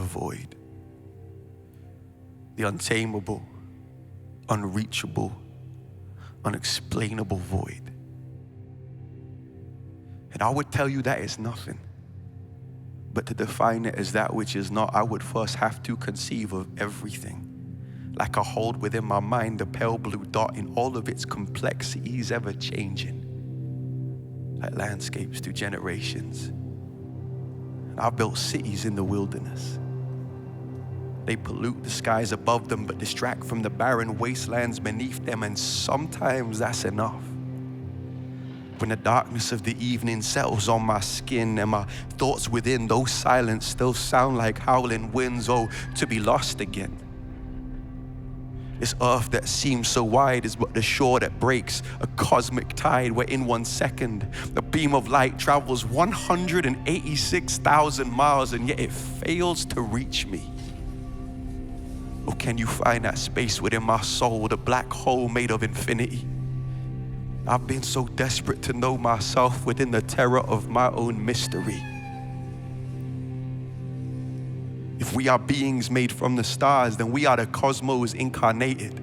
void. The untamable, unreachable, unexplainable void. And I would tell you that is nothing. But to define it as that which is not, I would first have to conceive of everything. Like I hold within my mind the pale blue dot in all of its complexities, ever changing. Like landscapes through generations. I've built cities in the wilderness. They pollute the skies above them, but distract from the barren wastelands beneath them, and sometimes that's enough. When the darkness of the evening settles on my skin and my thoughts within, those silence still sound like howling winds, oh, to be lost again. This earth that seems so wide is but the shore that breaks a cosmic tide, where in 1 second, the beam of light travels 186,000 miles, and yet it fails to reach me. Or can you find that space within my soul, the black hole made of infinity? I've been so desperate to know myself within the terror of my own mystery. If we are beings made from the stars, then we are the cosmos incarnated.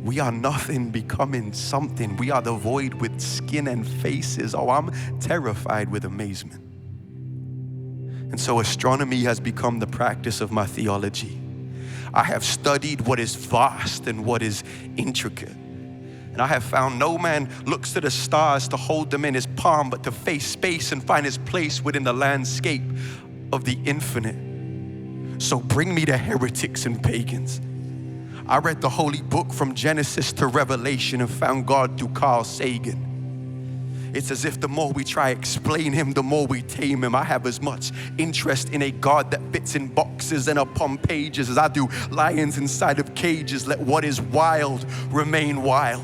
We are nothing becoming something. We are the void with skin and faces. Oh, I'm terrified with amazement. And so astronomy has become the practice of my theology. I have studied what is vast and what is intricate. And I have found no man looks to the stars to hold them in his palm, but to face space and find his place within the landscape of the infinite. So bring me the heretics and pagans. I read the holy book from Genesis to Revelation and found God through Carl Sagan. It's as if the more we try to explain him, the more we tame him. I have as much interest in a God that fits in boxes and upon pages as I do lions inside of cages. Let what is wild remain wild.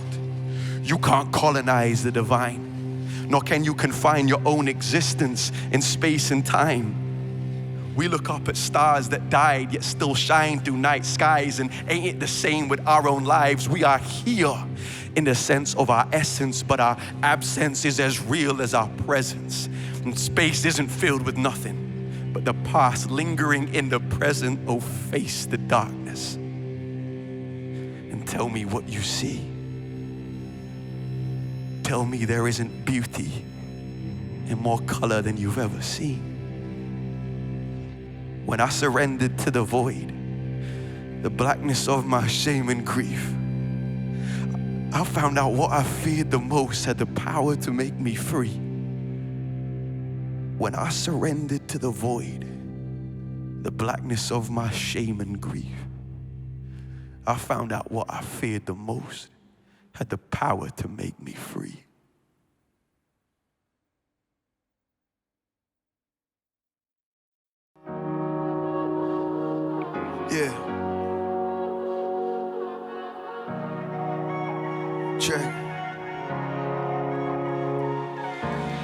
You can't colonize the divine, nor can you confine your own existence in space and time. We look up at stars that died yet still shine through night skies, and ain't it the same with our own lives? We are here in the sense of our essence, but our absence is as real as our presence. And space isn't filled with nothing but the past lingering in the present. Oh, face the darkness and tell me what you see. Tell me there isn't beauty and more color than you've ever seen. When I surrendered to the void, the blackness of my shame and grief, I found out what I feared the most had the power to make me free. When I surrendered to the void, the blackness of my shame and grief, I found out what I feared the most had the power to make me free. Yeah. Check.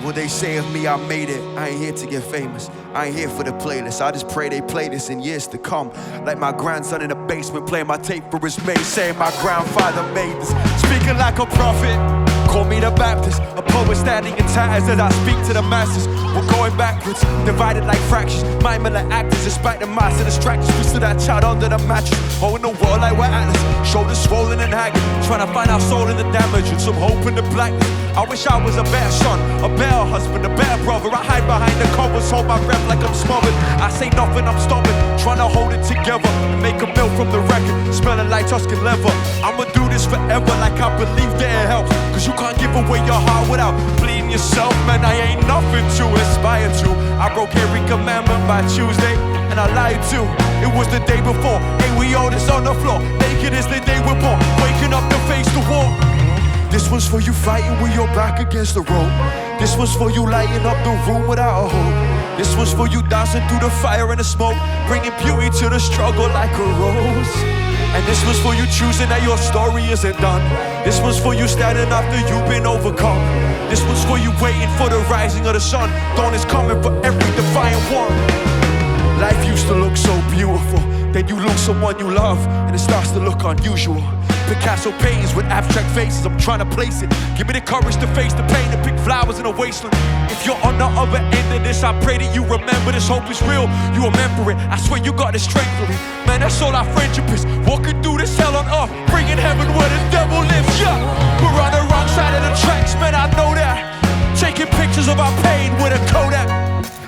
What they say of me, I made it. I ain't here to get famous. I ain't here for the playlist. I just pray they play this in years to come. Like my grandson in the basement playing my tape for his mate, saying my grandfather made this. Speaking like a prophet, call me the Baptist. A poet standing in tatters as I speak to the masses. We're going backwards, divided like fractions. Miming like actors, despite the mass of distractions. We still that child under the mattress. Oh, in the world like we're Atlas. Shoulders swollen and haggard. Trying to find our soul in the damage and some hope in the blackness. I wish I was a better son, a better husband, a better brother. I hide behind the covers, hold my breath like I'm smothered. I say nothing, I'm stubborn, trying to hold it together and make a meal from the record, smelling like Tuscan leather. I'ma do this forever like I believe that it helps. Cause you can't give away your heart without bleeding yourself. Man, I ain't nothing to aspire to. I broke every commandment by Tuesday, and I lied too. It was the day before, ain't we all this on the floor? Naked as the day we're born, waking up to face the war. This one's for you fighting with your back against the rope. This one's for you lighting up the room without a hope. This one's for you dancing through the fire and the smoke, bringing beauty to the struggle like a rose. And this one's for you choosing that your story isn't done. This one's for you standing after you've been overcome. This one's for you waiting for the rising of the sun. Dawn is coming for every defiant one. Life used to look so beautiful, then you lose someone you love and it starts to look unusual. Picasso paintings with abstract faces, I'm trying to place it. Give me the courage to face the pain and pick flowers in a wasteland. If you're on the other end of this, I pray that you remember this. Hope is real, you remember it. I swear you got the strength for it. Man, that's all our friendship is. Walking through this hell on earth, bringing heaven where the devil lives. Yeah, we're on the wrong side of the tracks, man, I know that. Taking pictures of our pain with a Kodak.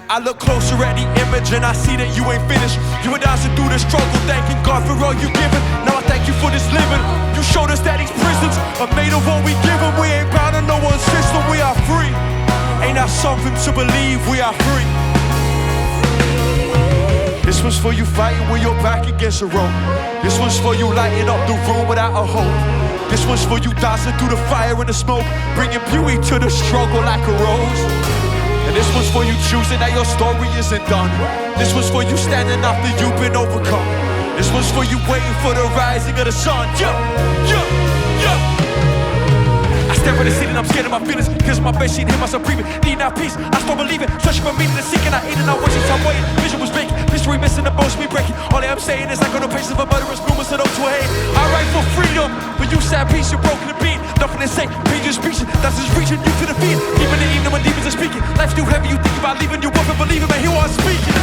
I look closer at the image and I see that you ain't finished. You were dancing through the struggle, thanking God for all you given. Now I thank you for this living. You showed us that these prisons are made of what we give them. We ain't bound to no one system, we are free. Ain't that something to believe, we are free. This one's for you fighting with your back against the rope. This one's for you lighting up the room without a hope. This one's for you dancing through the fire and the smoke, bringing beauty to the struggle like a rose. And this one's for you choosing that your story isn't done. This one's for you standing after you've been overcome. This one's for you waiting for the rising of the sun. Yeah, yeah, yeah. I stare at the ceiling, I'm scared of my feelings. Cause my bed sheet, hear myself breathing. Need that peace, I start believing. Searching for meaning and seeking, I eat and I wishing, I'm waiting. Vision was vacant, mystery missing, the bones me breaking. All I'm saying is I got no patience for murderous rumors of those who hate. I write for freedom, but you sad peace, you're broken and beat. Nothing to say, pages speaking, that's just reaching you to the feet. Even the evening when demons are speaking, life's too heavy, you think about leaving, you won't believe it, man, here I'm speaking.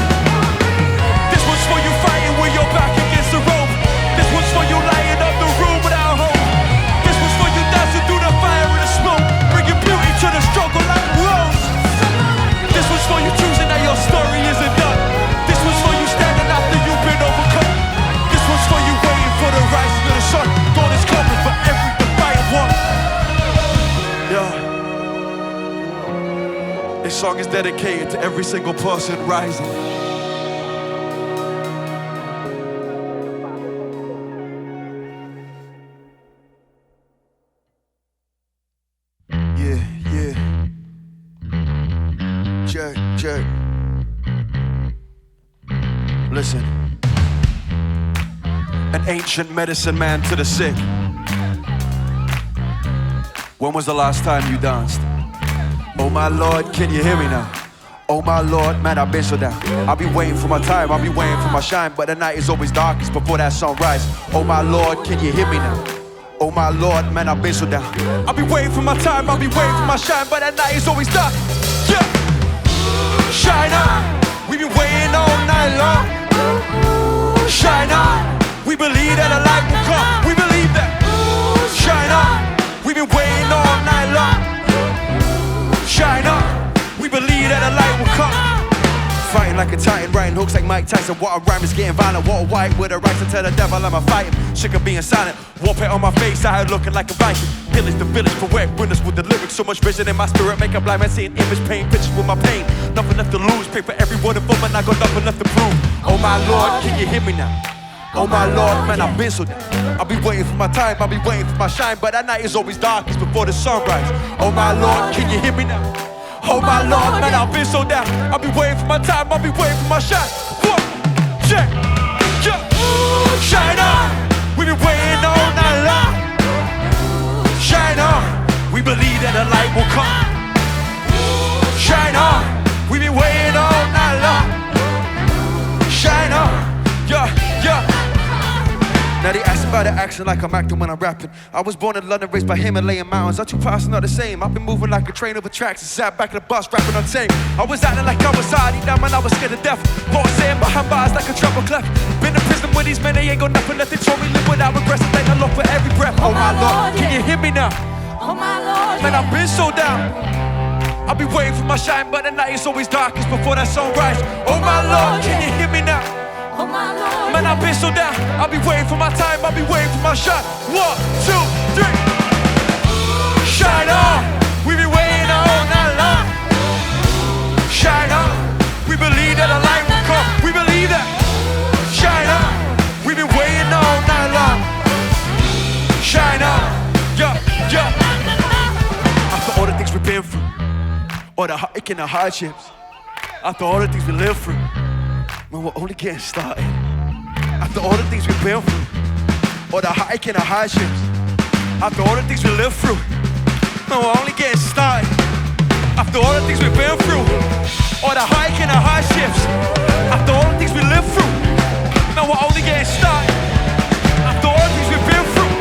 This one's for you fighting with your back against the rope. This one's for you lighting up the room without hope. This one's for you dancing through the fire and the smoke, bringing beauty to the struggle like a rose. This one's for you choosing that your story isn't done. This one's for you standing after you've been overcome. This one's for you waiting for the rising of the sun. Dawn is coming for every defiant one. Yeah. This song is dedicated to every single person rising. Yeah, yeah. Check, check. Listen. An ancient medicine man to the sick. When was the last time you danced? Oh my Lord, can you hear me now? Oh my Lord, man, I've been so down. I'll be waiting for my time, I'll be waiting for my shine, but the night is always darkest before that sunrise. Oh my Lord, can you hear me now? Oh my Lord, man, I've been so down. I'll be waiting for my time, I'll be waiting for my shine, but that night is always dark. Yeah. Shine on, we've been waiting all night long. Shine on, we believe that a light will come. We believe that. Shine on, we've been waiting all night long. Shine on, we believe that a light will come. Fighting like a titan, writing hooks like Mike Tyson. What a rhyme is getting violent. What a white with a right to tell the devil I'm a fighting. Sick of being silent. War paint on my face, I had looking like a Viking. Village to village for wet winners with the lyrics. So much vision in my spirit, make a blind man seeing image, paint pictures with my pain. Nothing left to lose, pay for every word of woman, I got nothing left to prove. Oh my Lord, can you hear me now? Oh my Lord, man, I've been so down. I'll be waiting for my time, I'll be waiting for my shine, but that night is always darkest before the sunrise. Oh my Lord, can you hear me now? Oh my Lord, man, I've been so down. I'll be waiting for my time, I'll be waiting for my shine. One, check, yeah. Shine on, we've been waiting all night long. Shine on, we believe that the light will come. Shine on, we've been waiting all night long. Shine on, yeah, yeah. Now they ask about the action like I'm acting when I'm rapping. I was born in London, raised by Himalayan mountains. Our two paths are not the same. I've been moving like a train over tracks and sat back in the bus rapping untamed. I was acting like I was hard, down when I was scared to death. Boss saying behind bars like a treble clef. Been in prison with these men, they ain't got nothing left. They told me live without regrets and thank the Lord for every breath. Oh my Lord, can you hear me now? Oh my Lord, man, I've been so down. I'll be waiting for my shine, but the night is always darkest before that sunrise. Oh my Lord, can you hear me now? oh my Lord, Man, I've been so down. I'll be waiting for my time, I'll be waiting for my shot. 1, 2, 3. Shine on, we've been waiting all night long. Shine on, we believe that a light will come. We believe that. Shine on, we've been waiting all night long. Shine on, yeah, yeah. After all the things we've been through, all the heartache and the hardships, after all the things we lived through, man, we're only getting started. After all the things we've been through, all the heartache and the hardships, after all the things we lived through, man, we're only getting started. After all the things we've been through, all the heartache and the hardships, after all the things we lived through, man, we're only getting started. After all the things we've been through,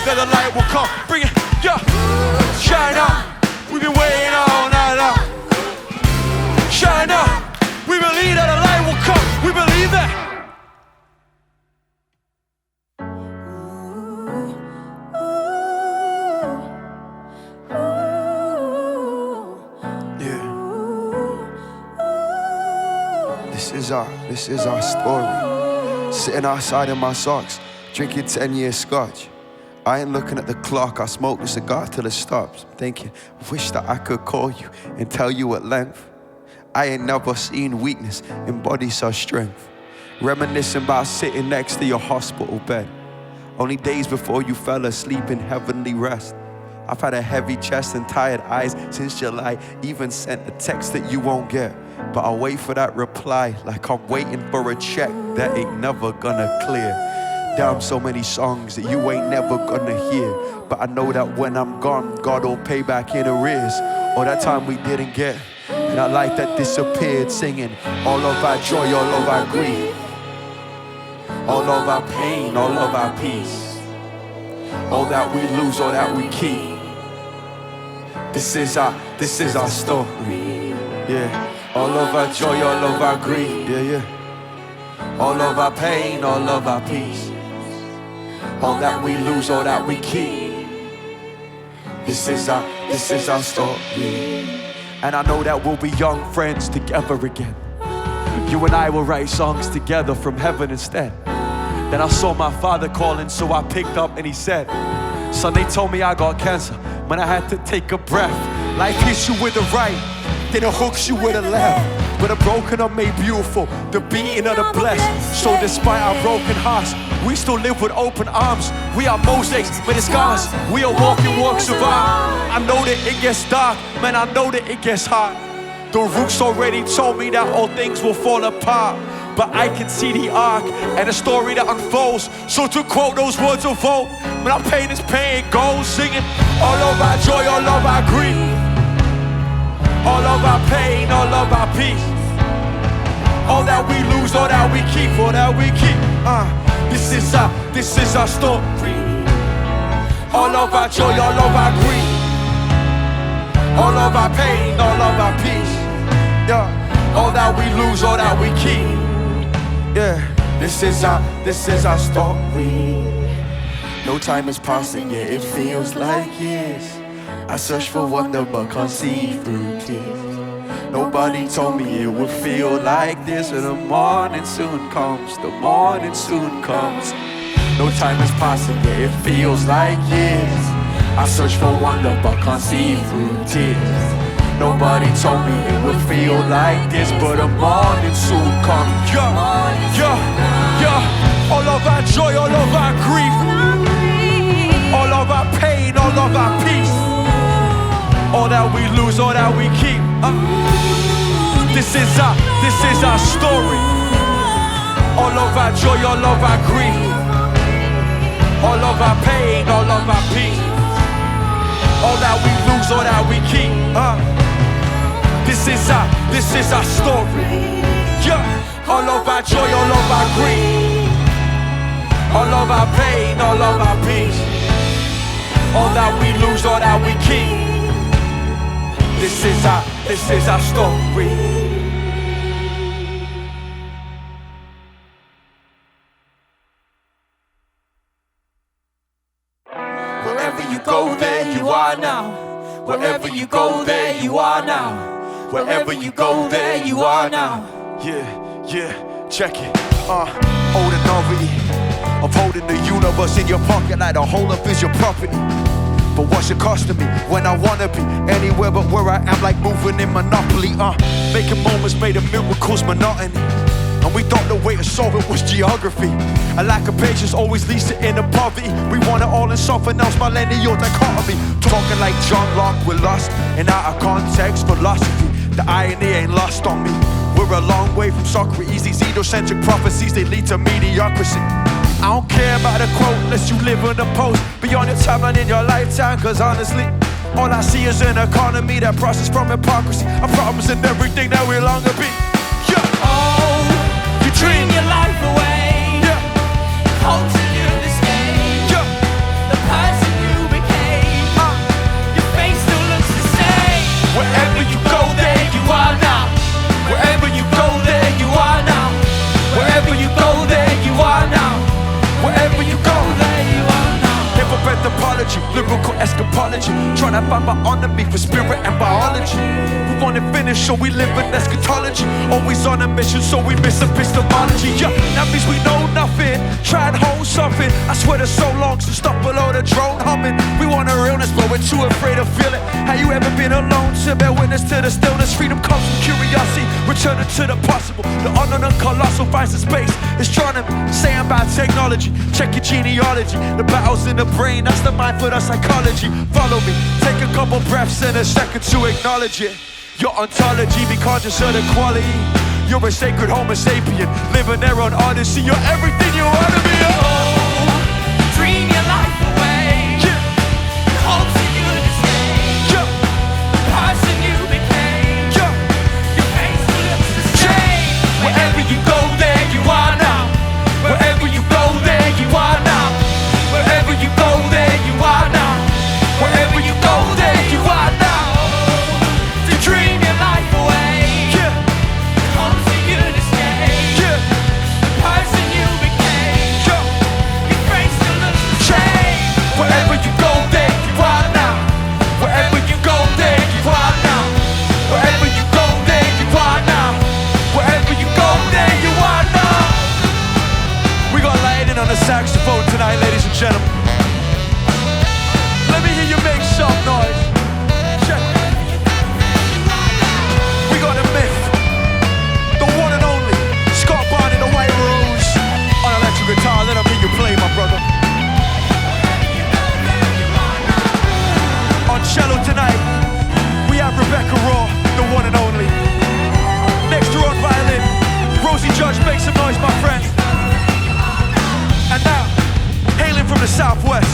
that the light will come. Bring it, yeah. Shine on. We've been waiting all night long. Shine on. We believe that the light will come. We believe that. Yeah. This is our story. Sitting outside in my socks, drinking 10-year scotch. I ain't looking at the clock, I smoke the cigar till it stops. Thinking, wish that I could call you and tell you at length. I ain't never seen weakness embody such strength. Reminiscing about sitting next to your hospital bed, only days before you fell asleep in heavenly rest. I've had a heavy chest and tired eyes since July. Even sent a text that you won't get, but I'll wait for that reply like I'm waiting for a check that ain't never gonna clear. Damn, so many songs that you ain't never gonna hear, but I know that when I'm gone, God will pay back in arrears all that time we didn't get, and that light that disappeared, singing all of our joy, all of our grief, all of our pain, all of our peace, all that we lose, all that we keep. This is our story, yeah. All of our joy, all of our grief, yeah, yeah. All of our pain, all of our peace, all that we lose, all that we keep. This is our story. And I know that we'll be young friends together again. You and I will write songs together from heaven instead. Then I saw my father calling, so I picked up and he said, son, they told me I got cancer. Man, I had to take a breath. Life hits you with the right, then it hooks you with the left. But the broken are made beautiful, the beating of the blessed. So despite our broken hearts, we still live with open arms. We are mosaics with the scars. We are walking works of art. I know that it gets dark, man, I know that it gets hard. The roots already told me that all things will fall apart, but I can see the arc and the story that unfolds. So to quote those words of old, when our pain is pain, it goes. Singing all of our joy, all of our grief, all of our pain, all of our peace, all that we lose, all that we keep, all that we keep. This is our story. All of our joy, all of our grief, all of our pain, all of our peace, yeah. All that we lose, all that we keep. Yeah, this is our story. No time is passing, yeah, it feels like years. I search for wonder but can't see through tears. Nobody told me it would feel like this. And the morning soon comes, the morning soon comes. No time is passing, yeah, it feels like years. I search for wonder but can't see through tears. Nobody told me it would feel like this, but the morning soon comes. Yeah, yeah, yeah. All of our joy, all of our grief, all of our pain, all of our peace, all that we lose, all that we keep. This is our story. All of our joy, all of our grief, all of our pain, all of our peace, all that we lose, all that we keep. This is our story. Yeah. All of our joy, all of our grief, all of our pain, all of our peace, all that we lose, all that we keep. This is our story. Wherever you go, there you are now. Wherever you go, there you are now. Wherever you go, there you are now. Yeah, check it. Old novelty of holding the universe in your pocket like the whole of is your property. But what's it costing me when I wanna be anywhere but where I am, like moving in Monopoly? Making moments made of miracles monotony. And we thought the way to solve it was geography. A lack of patience always leads to inner poverty. We want it all in something else, millennial dichotomy. Talking like John Locke, we're lost in out of context philosophy. The irony ain't lost on me. We're a long way from Socrates. These egocentric prophecies, they lead to mediocrity. I don't care about a quote unless you live in a post beyond your timeline in your lifetime. Cause honestly, all I see is an economy that processes from hypocrisy. Our problems in everything that we long to be. Yeah. Oh, you dream your life away. Yeah. Hope to live this game. Yeah. The person lyrical escapology, trying to find my enemy for spirit and biology. We want to finish, so we live in eschatology. Always on a mission, so we miss epistemology. Yeah, that means we know nothing, try and hold something. I swear there's so long, so stop below the drone humming. We want a realness, but we're too afraid to feel it. Have you ever been alone to bear witness to the stillness? Freedom comes from curiosity, returning to the possible. The unknown and colossal finds a space. It's trying to say about technology. Check your genealogy. The battles in the brain, that's the mind for the psychology. Follow me, take a couple breaths and a second to acknowledge it. Your ontology, be conscious of the quality. You're a sacred homo sapien, living there on odyssey. You're everything you want to be. Oh, dream your life away. Yeah. Hope for you to stay. Yeah. The person you became. Yeah. Your face looks the same. Wherever you go, there you are now. Wherever you go, there you are now. Wherever you go, there you are now. Wherever you go, there you are now. To dream your life away. Yeah. Hope for you to stay. Yeah. The person you became. Yeah. Your face still looks the same. Wherever you go, there you are now. Wherever you go, there you are now. Wherever you go, there you are now. Wherever you go, there you are now. We got Lightning on the saxophone tonight, ladies and gentlemen. Let me hear you make some noise. Check. We got a myth, the one and only Scott Barney, the White Rose on electric guitar. Let him hear you play, my brother. On cello tonight, we have Rebecca Raw, the one and only. Next to her on violin, Rosie Judge, make some noise, my friend. And now, hailing from the southwest,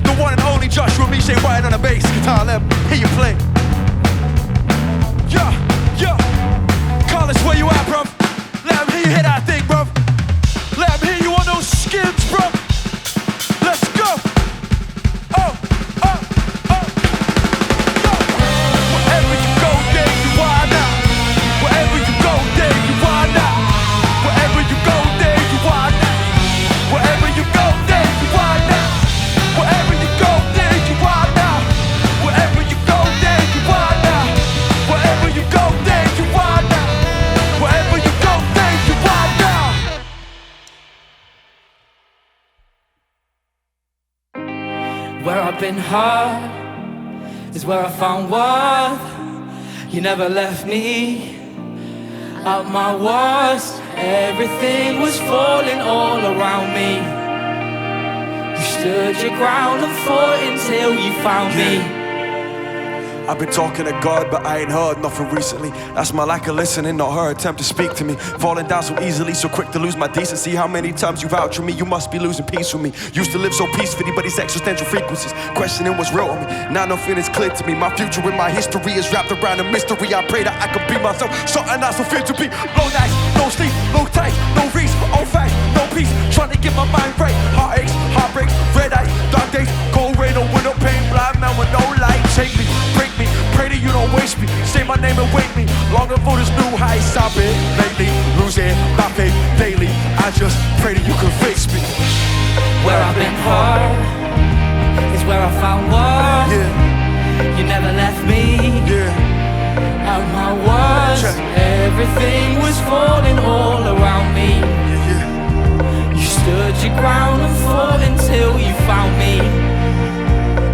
the one and only Joshua Miche White on the bass guitar. Let him hear you play. Yeah, yeah. Carlos, where you at, bruv? Let him hear you hit that thing, bruv. Let him hear you on those skins, bruv. Let's go. Oh, oh, oh. Go. Wherever you go, there you are now. Wherever you go, there you are now. Wherever you go, there you are now. Wherever you go, there you are now. Wherever you go, there you are now. Wherever you go, there you are now. Wherever you go, there you are now. Wherever you go, there you are now. Where I've been hurt is where I found worth. You never left me at my worst. Everything was falling all around me. You stood your ground and fought until you found me. I've been talking to God, but I ain't heard nothing recently. That's my lack of listening, not her attempt to speak to me. Falling down so easily, so quick to lose my decency. How many times you vouch for me? You must be losing peace with me. Used to live so peacefully, but these existential frequencies questioning what's real on me. Now nothing is clear to me. My future and my history is wrapped around a mystery. I pray that I can be myself, something not so fit to be. Long nights, no sleep, no tight, no reason, no fact, no peace. Trying to get my mind right. Heartaches, heartbreaks, red eyes, dark days, cold rain, or winter pain. Blind man with no light. Take me, break me, pray that you don't waste me. Say my name and wake me. Longing for this new heights I've been lately. Losing my faith daily. I just pray that you can face me. Where I've been hurt is where I found worth. Yeah, You never left me yeah. at my worst. Check. Everything was falling all around me. Yeah. You stood your ground and fought until you found me.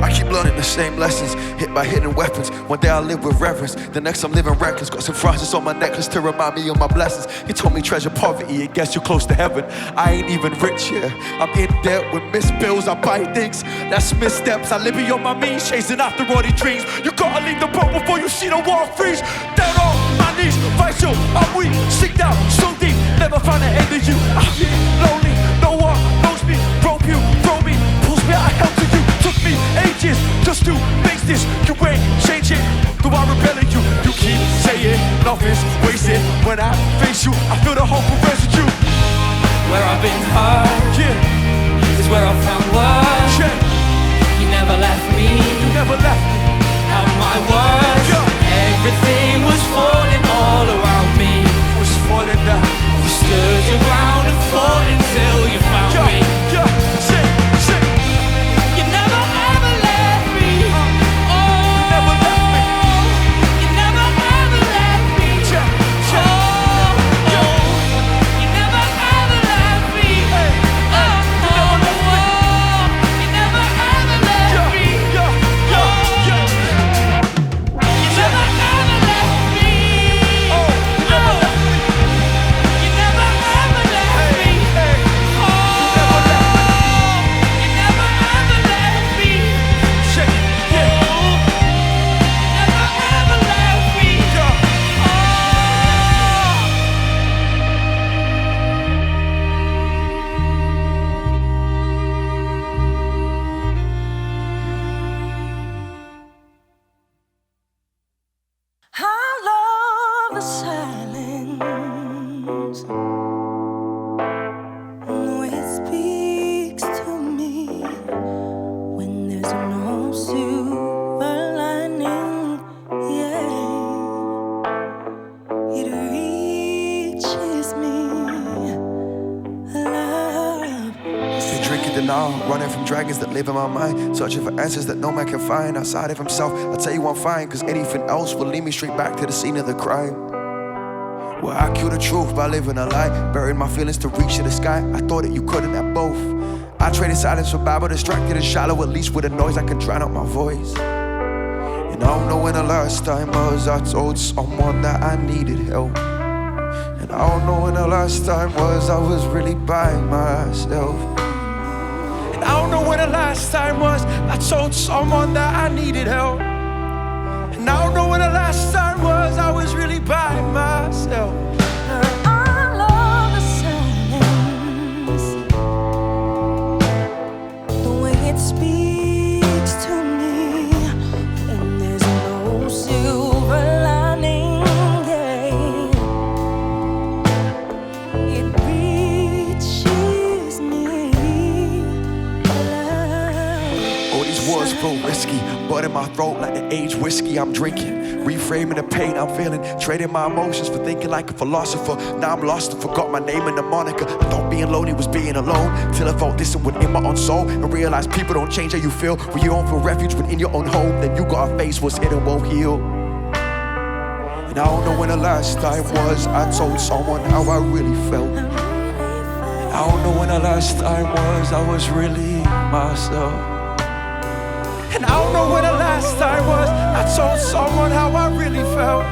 I keep learning the same lessons, hit by hidden weapons. One day I live with reverence, the next I'm living reckless. Got some frosties on my necklace to remind me of my blessings. You told me treasure poverty, it gets you close to heaven. I ain't even rich here, I'm in debt with missed bills. I buy things, that's missteps. I live beyond my means, chasing after all these dreams. You gotta leave the boat before you see the wall freeze. Down on my knees, fight you, I'm weak. Sink down so deep, never find an end to you. I feel lonely, no one knows me. Broke you, broke me, pulls me out hell to you. Took me ages just to face this. You ain't changing, though I rebel at you. You keep saying nothing's wasted. When I face you, I feel the hope of residue. Where I've been hurt is where I found worth. Yeah, You never left me you never left me. at my worst. Yeah. Everything was falling all around me. Was falling down. You stood your ground and fought until you found me. Yeah, yeah, sing, sing. You never ever let now, running from dragons that live in my mind, searching for answers that no man can find outside of himself. I tell you I'm fine, cause anything else will lead me straight back to the scene of the crime. Well, I kill the truth by living a lie, buried my feelings to reach to the sky. I thought that you couldn't have both. I traded silence for babble, distracted and shallow, at least with a noise I can drown out my voice. And I don't know when the last time was I told someone that I needed help. And I don't know when the last time was I was really by myself. And I don't know when the last time was I told someone that I needed help. And I don't know when the last time was I was really by myself. I love the silence, the way it speaks to me, and there's no silver lining, it reaches me. All these words feel risky, but in my throat like the aged whiskey I'm drinking. Reframing the pain I'm feeling, trading my emotions for thinking like a philosopher. Now I'm lost and forgot my name and the moniker. I thought being lonely was being alone, till I felt this within my own soul and realized people don't change how you feel. When you don't feel refuge within your own home, then you gotta face what's hidden won't heal. And I don't know when the last time was I told someone how I really felt. And I don't know when the last time was I was really myself. And I don't know when the last time was I told someone how I really felt.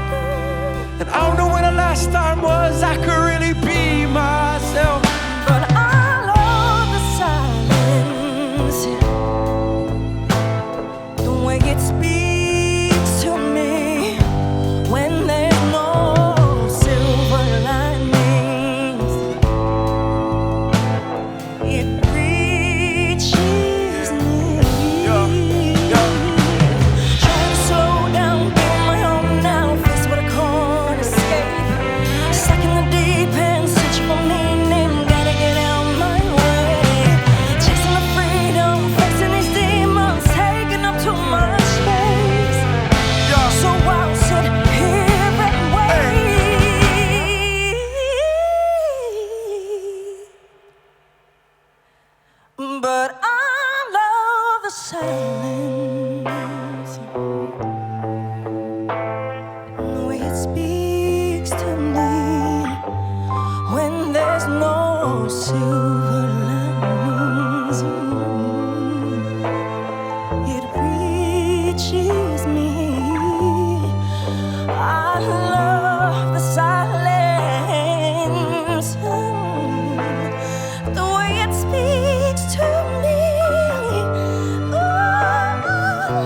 And I don't know when the last time was I could really be myself. But I love the silence, the way it speaks to me when there's no silver linings. It reaches me. Trying to slow down, being my own now, face what I can't escape. Stuck in the deep end, searching for meaning, gotta get out my way. Chasing the freedom, facing these demons, taking up too much space. So I'll sit here and wait. But I love the silence, the way it speaks to me when there's no silver linings. It reaches me. I love the silence, the way it speaks to me. Oh, I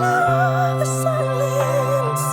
love the silence.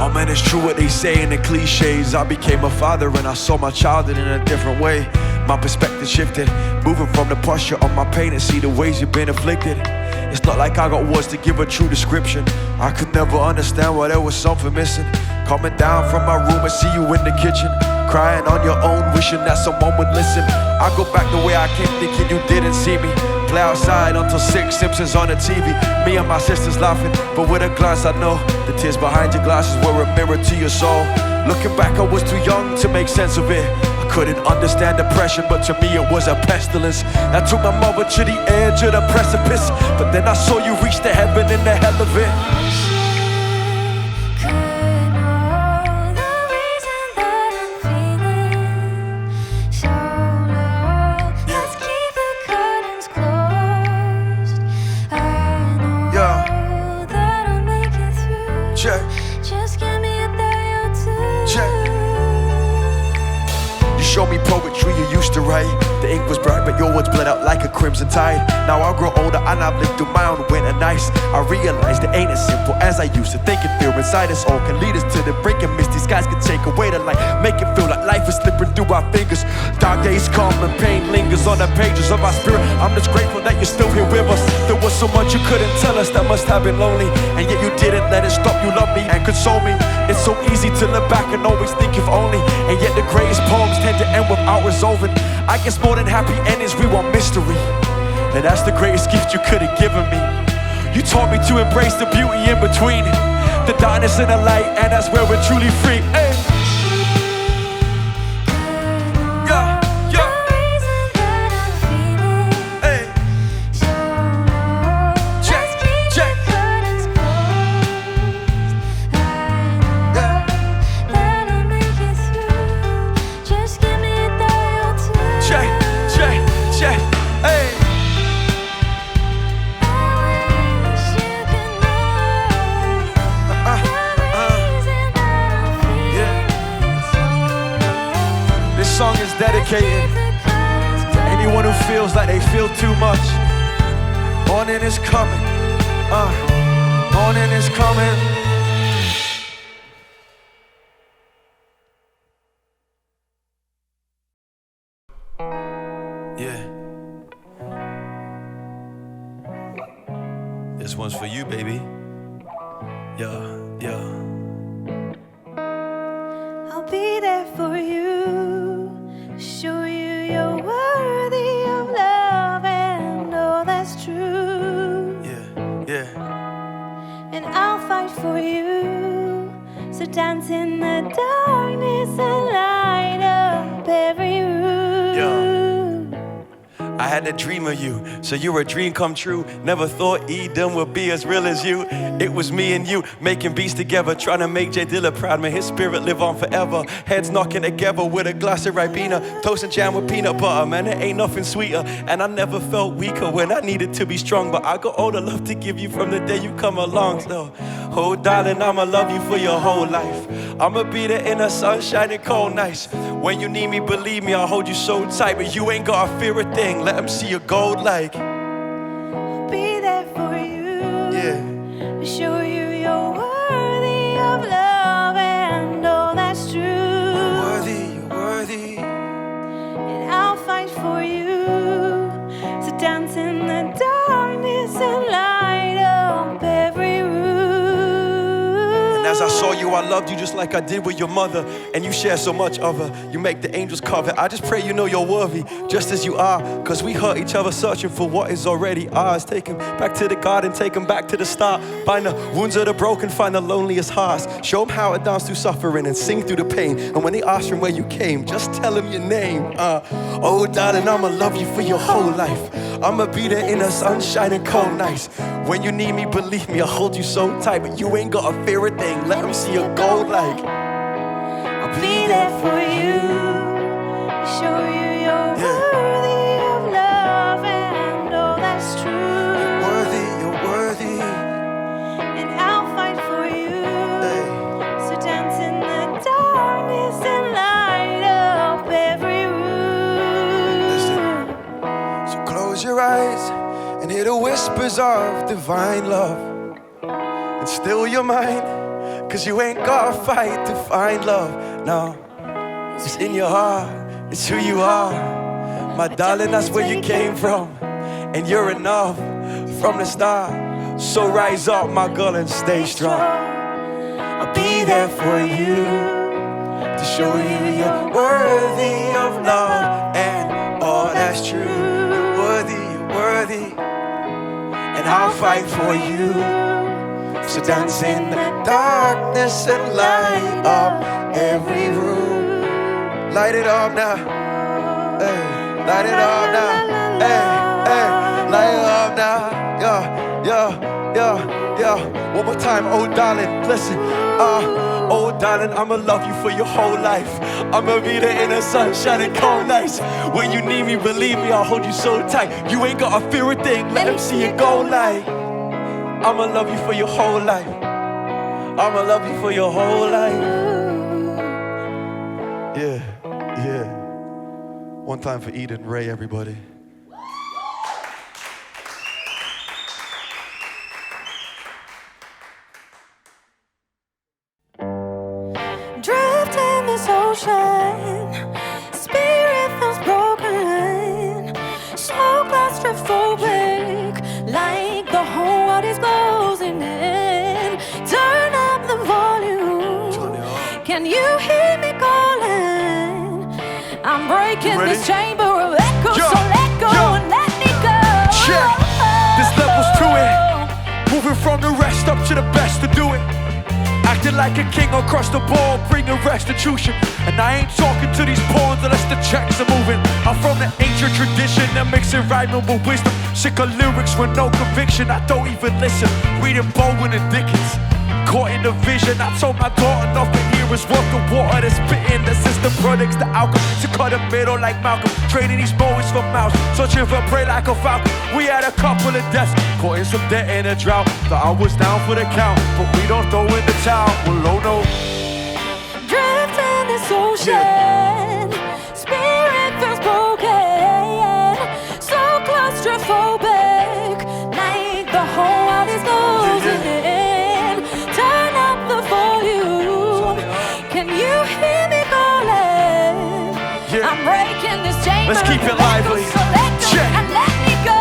Oh man, it's true what they say in the cliches. I became a father and I saw my childhood in a different way. My perspective shifted, moving from the posture of my pain and see the ways you've been afflicted. It's not like I got words to give a true description. I could never understand why there was something missing. Coming down from my room and see you in the kitchen, crying on your own, wishing that someone would listen. I go back the way I came, thinking you didn't see me. Play outside until 6, Simpsons on the TV. Me and my sisters laughing, but with a glance I know the tears behind your glasses were a mirror to your soul. Looking back, I was too young to make sense of it. I couldn't understand depression, but to me it was a pestilence. I took my mother to the edge of the precipice, but then I saw you reach the heaven in the hell of it. show me poetry you used to write. The ink was bright, but your words bled out like a crimson tide. Now I grow older and I've lived through my own winter nights. I realized it ain't as simple as I used to think it. Fear inside us all can lead us to the brink, and misty skies can take away the light, make it feel like life is slipping through our fingers. Dark days come and pain lingers on the pages of our spirit. I'm just grateful that you're still here with us. There was so much you couldn't tell us that must have been lonely, and yet you didn't let it stop. You loved me and console me. It's so easy to look back and always think if only, and yet the greatest poems tend to end without resolving. I guess more than happy endings, we want mystery, and that's the greatest gift you could have given me. You taught me to embrace the beauty in between, the darkness and the light, and that's where we're truly free. Hey. Yeah, yeah. Hey. Check, check. Yeah. Check, check, check. Hey. This song is dedicated to anyone who feels like they feel too much. Morning is coming. Morning is coming. Yeah. This one's for you, baby. Yeah, yeah. I'll be there for you, show you you're worthy of love, and all that's true. Yeah, yeah. And I'll fight for you, so dance in the darkness and light up every room. Yeah. I had a dream of you, so you're a dream come true. Never thought Eden would be as real as you. It was me and you making beats together, trying to make Jay Dilla proud. May his spirit live on forever. Heads knocking together with a glass of Ribena, toast and jam with peanut butter, man, it ain't nothing sweeter. And I never felt weaker when I needed to be strong, but I got all the love to give you from the day you come along. So, oh darling, I'ma love you for your whole life. I'ma be there in the sunshine and cold nights. When you need me, believe me, I'll hold you so tight, but you ain't gotta fear a thing. Let them see your gold like. I'll be there for you, Yeah. show you you're worthy of love, and all that's true. You're worthy, you're worthy. And I'll fight for you, so dance in the darkness and light up every room. And as I saw you, I loved you just like I did with your mother. And you share so much of her, you make the angels cover. I just pray you know you're worthy, just as you are. Cause we hurt each other searching for what is already ours. Take them back to the garden, take them back to the start. Find the wounds of the broken, find the loneliest hearts. Show them how to dance through suffering and sing through the pain. And when they ask from where you came, just tell them your name. Oh darling, I'ma love you for your whole life. I'ma be there in the sunshine and cold nights. When you need me, believe me, I'll hold you so tight, but you ain't gotta fear a thing. Let them see your gold like. I'll be there for you, show you you're worthy of love, and all that's true. Worthy, you're worthy. And I'll fight for you, Hey. so dance in the darkness and light up every room. So close your eyes and hear the whispers of divine love, and still your mind, cause you ain't gotta fight to find love. No, it's in your heart, it's who you are. My darling, that's where you came from, and you're enough from the start. So rise up, my girl, and stay strong. I'll be there for you, to show you you're worthy of love, and all that's true. You're worthy, you're worthy, and I'll fight for you. So dance in the darkness and light up every room. Light it up now, hey, light it up now, hey, hey, light it up now, yeah, yeah, yeah, yeah. One more time, oh darling, listen, oh darling, I'ma love you for your whole life. I'ma be there in the sunshine and cold nights. When you need me, believe me, I'll hold you so tight. You ain't gotta fear a thing, let them see your gold light. I'ma love you for your whole life. I'ma love you for your whole life. Yeah, yeah. One time for Eden Ray, everybody. Drift in this ocean, spirit feels broken, so claustrophobic, like the whole world is closing in. Turn up the volume, can you hear me calling? I'm breaking this chamber of echoes, so let go and let me go. Check. This level's to it. Moving from the rest up to the best to do it. Acting like a king across the board, bringing restitution. And I ain't talking to these pawns unless the checks are moving. I'm from the ancient tradition that mixing rhyming with wisdom. Sick of lyrics with no conviction, I don't even listen. Reading Bowen and Dickens, caught in the vision. I told my daughter nothing here is worth the water that's spitting. The system products the outcome to cut the middle like Malcolm. Trading these moments for mouths, searching for prey like a falcon. We had a couple of deaths, caught in some debt in a drought. Thought I was down for the count, but we don't throw in the towel. Well, oh no. Drift in this ocean, spirit feels broken, so claustrophobic, like the whole world is closing in. Turn up the volume, can you hear me calling? I'm breaking this chamber. Let's keep it lively. So let go Check. and let me go.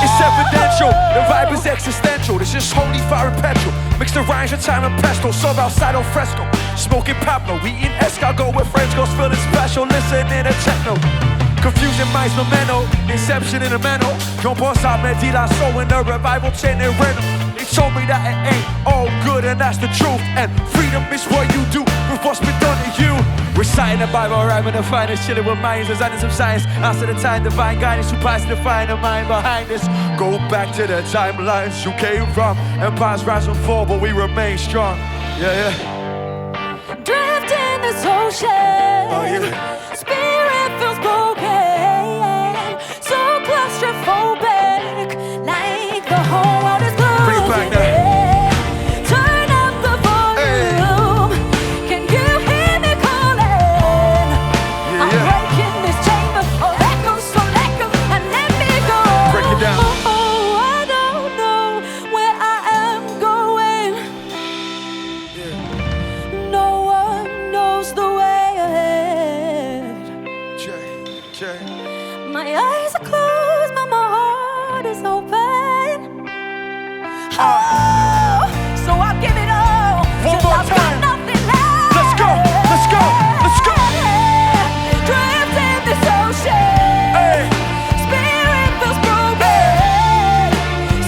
It's evidential, the vibe is existential. This is holy fire and petrol. Mix the rhymes with time and pesto, serve outside al fresco. Smoking Pablo, eating escargot with French girls, feeling special, listening to techno. Confusing minds, memento, inception in a mental. Jean-Paul Sartre, la soul in the revival chain and rhythm. They told me that it ain't all good and that's the truth. And freedom is what you do with what's been done to you. Reciting the Bible, rhyming the finest, chilling with minds, designing some science. After the time, divine guidance, who passes to find the mind behind this. Go back to the timelines you came from. Empires rise and fall, but we remain strong. Yeah, yeah. Drift in this ocean, Oh, yeah. spirit feels broken, so claustrophobic, like the whole world is Bring it back closing in. Turn up the volume, can you hear me calling? I'm yeah. breaking this chamber of echoes, so let go and let me go. Break it down. Oh, I don't know where I am going. No one knows the way ahead. Check. My eyes are closed, but my heart is open. Oh, so I'll give it all. One till more I've time. got nothing left. Let's go, let's go, let's go. Drift in this ocean. Hey. Spirit feels broken,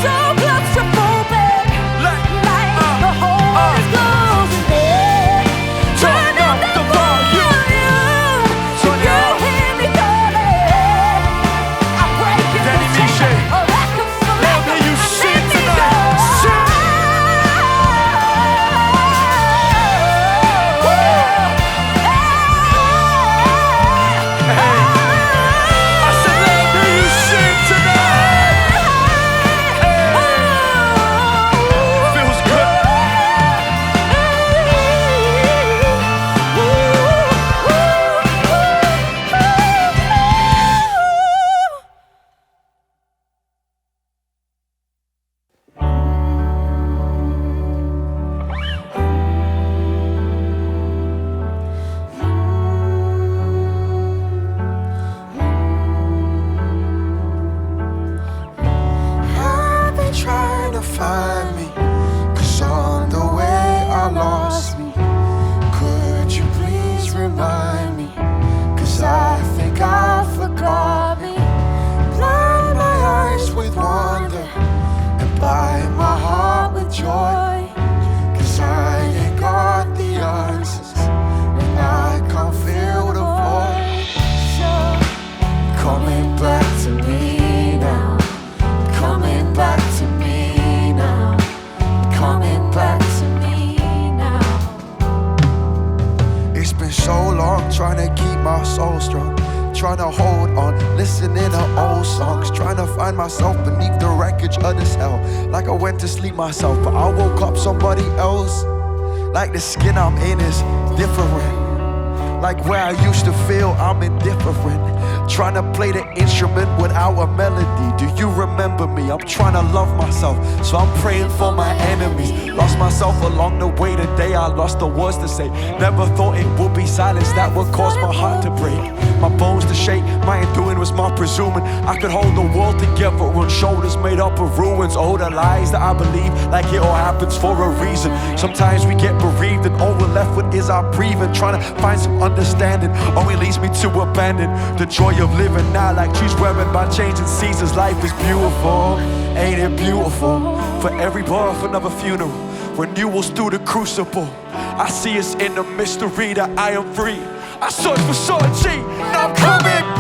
so claustrophobic, like the whole world is closing in. Turn up the volume, so you hear me calling. I'm breaking Danny the Miche. chain of echoes, so let go Let you and sing let me go. tonight. Sing. I said, let me sing tonight. Feels good. I've been trying to find me, 'cause on the way I lost me. Could you please remind me? 'Cause I think I forgot me. Blind my eyes with wonder and bind my heart with joy. 'Cause I ain't got the answers and I can't feel the void. So coming back to me now. Coming back to me now. Coming back to me now. It's been so long trying to keep my soul strong, trying to hold on, listening to old songs, trying to find myself beneath the wreckage of this hell. Like I went to sleep myself, but I woke up somebody else. Like the skin I'm in is different. like where I used to feel I'm indifferent. Trying to play the instrument without a melody. Do you remember me? I'm trying to love myself, so I'm praying for my enemies. Lost myself along the way, the day I lost the words to say. Never thought it would be silence that would cause my heart to break, my bones to shake. My undoing was my presuming I could hold the world together on shoulders made up of ruins. Oh, the lies that I believe, like it all happens for a reason. Sometimes we get bereaved and all we're left with is our breathing. Trying to find some understanding only leads me to abandon the joy of living now, like trees wearing by changing seasons. Life is beautiful, ain't it beautiful? For every birth, another funeral, renewals through the crucible. I see us in the mystery that I am free. I search for certainty, now I'm coming